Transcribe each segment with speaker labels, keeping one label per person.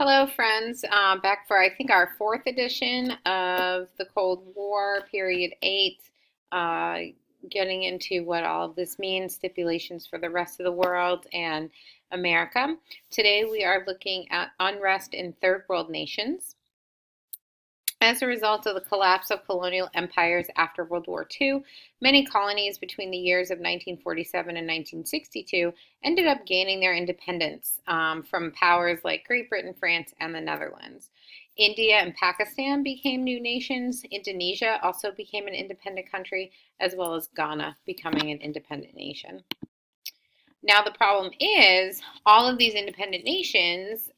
Speaker 1: Hello, friends. Back for, I think, our fourth edition of the Cold War, Period 8, uh, getting into what all of this means, stipulations for the rest of the world and America. Today, we are looking at unrest in third world nations. As a result of the collapse of colonial empires after World War II, many colonies between the years of 1947 and 1962 ended up gaining their independence from powers like Great Britain, France, and the Netherlands. India and Pakistan became new nations. Indonesia also became an independent country, as well as Ghana becoming an independent nation. Now, the problem is all of these independent nations,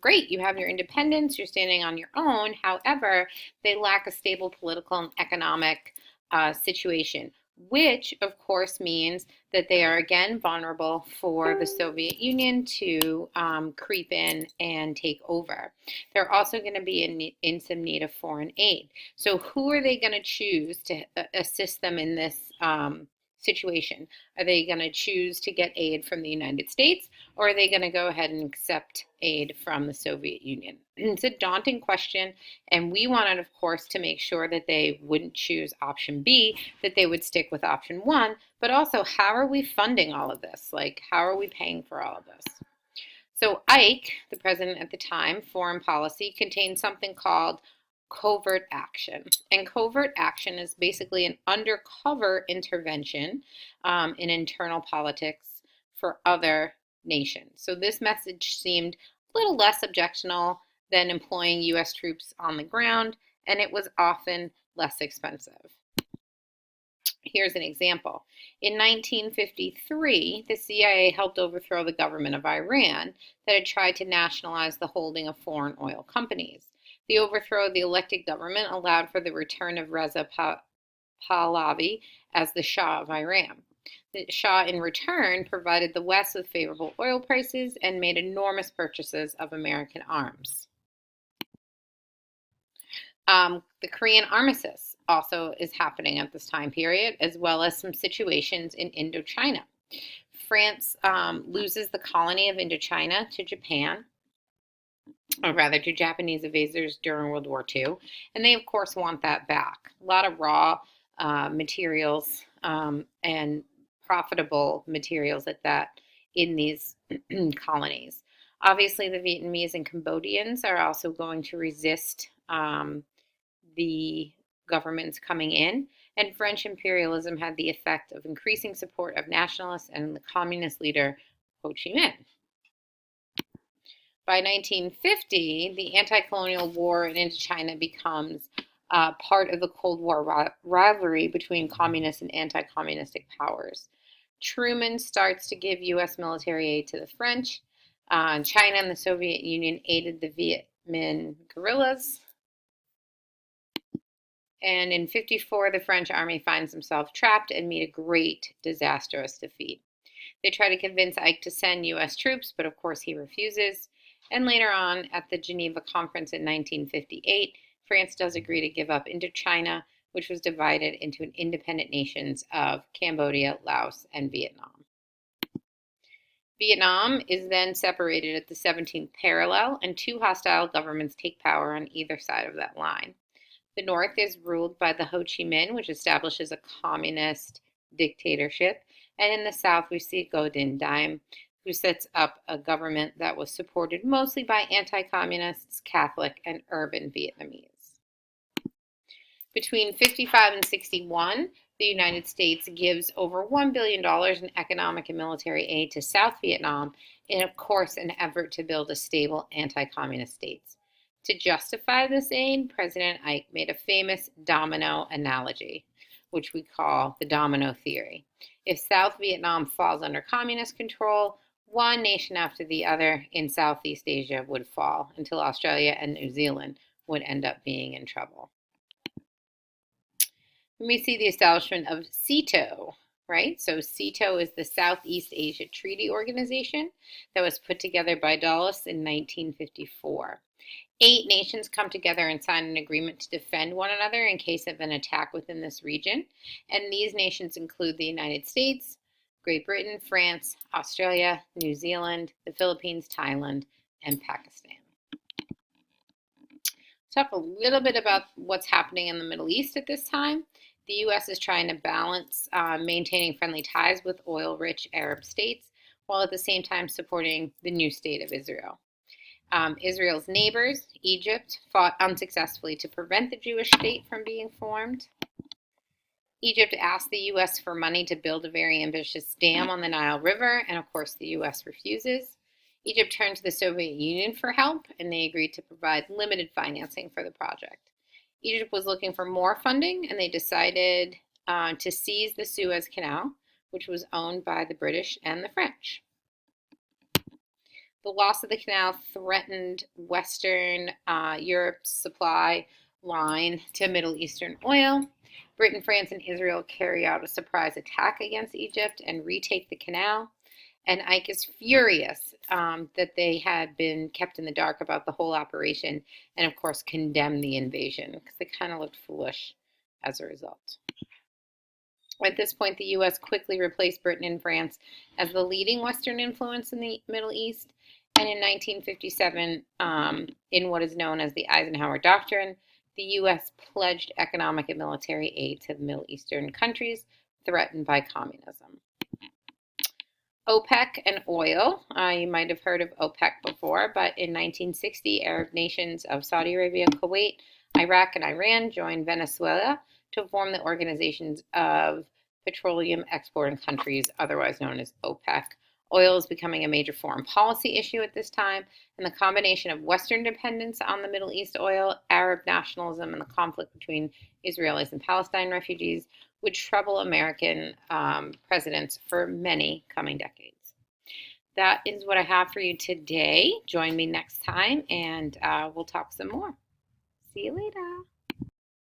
Speaker 1: great, you have your independence, you're standing on your own. However, they lack a stable political and economic situation, which, of course, means that they are again vulnerable for the Soviet Union to creep in and take over. They're also going to be in some need of foreign aid. So, who are they going to choose to assist them in this situation? Are they going to choose to get aid from the United States, or are they going to go ahead and accept aid from the Soviet Union? It's a daunting question, and we wanted, of course, to make sure that they wouldn't choose option B, that they would stick with option one, but also how are we funding all of this? Like, how are we paying for all of this? So Ike, the president at the time, foreign policy contained something called covert action. And covert action is basically an undercover intervention in internal politics for other nations. So this message seemed a little less objectionable than employing U.S. troops on the ground, and it was often less expensive. Here's an example. In 1953, the CIA helped overthrow the government of Iran that had tried to nationalize the holding of foreign oil companies. The overthrow of the elected government allowed for the return of Reza Pahlavi as the Shah of Iran. The Shah, in return, provided the West with favorable oil prices and made enormous purchases of American arms. The Korean Armistice also is happening at this time period, as well as some situations in Indochina. France loses the colony of Indochina to Japan, or rather to Japanese invaders during World War II, and they, of course, want that back. A lot of raw materials and profitable materials at that in these colonies. Obviously, the Vietnamese and Cambodians are also going to resist the governments coming in, and French imperialism had the effect of increasing support of nationalists and the communist leader Ho Chi Minh. By 1950, the anti-colonial war in Indochina becomes part of the Cold War rivalry between communist and anti-communistic powers. Truman starts to give U.S. military aid to the French. China and the Soviet Union aided the Viet Minh guerrillas. And in 54, the French army finds themselves trapped and meet a great, disastrous defeat. They try to convince Ike to send U.S. troops, but of course he refuses. And later on, at the Geneva Conference in 1958, France does agree to give up Indochina, which was divided into an independent nations of Cambodia, Laos, and Vietnam. Vietnam is then separated at the 17th parallel, and two hostile governments take power on either side of that line. The North is ruled by the Ho Chi Minh, which establishes a communist dictatorship. And in the South, we see Ngo Dinh Diem, who sets up a government that was supported mostly by anti-communists, Catholic, and urban Vietnamese. Between 55 and 61, the United States gives over $1 billion in economic and military aid to South Vietnam in, of course, an effort to build a stable anti-communist state. To justify this aid, President Ike made a famous domino analogy, which we call the domino theory. If South Vietnam falls under communist control, one nation after the other in Southeast Asia would fall until Australia and New Zealand would end up being in trouble. Then we see the establishment of SEATO, right? So SEATO is the Southeast Asia Treaty Organization that was put together by Dulles in 1954. 8 nations come together and sign an agreement to defend one another in case of an attack within this region. And these nations include the United States, Great Britain, France, Australia, New Zealand, the Philippines, Thailand, and Pakistan. Talk a little bit about what's happening in the Middle East at this time. The U.S. is trying to balance maintaining friendly ties with oil-rich Arab states while at the same time supporting the new state of Israel. Israel's neighbors, Egypt, fought unsuccessfully to prevent the Jewish state from being formed. Egypt asked the U.S. for money to build a very ambitious dam on the Nile River, and of course the U.S. refuses. Egypt turned to the Soviet Union for help, and they agreed to provide limited financing for the project. Egypt was looking for more funding, and they decided to seize the Suez Canal, which was owned by the British and the French. The loss of the canal threatened Western Europe's supply line to Middle Eastern oil. Britain, France, and Israel carry out a surprise attack against Egypt and retake the canal. And Ike is furious that they had been kept in the dark about the whole operation and, of course, condemned the invasion because they kind of looked foolish as a result. At this point, the U.S. quickly replaced Britain and France as the leading Western influence in the Middle East. And in 1957, in what is known as the Eisenhower Doctrine, the U.S. pledged economic and military aid to the Middle Eastern countries threatened by communism. OPEC and oil. You might have heard of OPEC before, but in 1960, Arab nations of Saudi Arabia, Kuwait, Iraq, and Iran joined Venezuela to form the Organizations of Petroleum Exporting Countries, otherwise known as OPEC. Oil is becoming a major foreign policy issue at this time, and the combination of Western dependence on the Middle East oil, Arab nationalism, and the conflict between Israelis and Palestine refugees would trouble American presidents for many coming decades. That is what I have for you today. Join me next time, and we'll talk some more. See you later.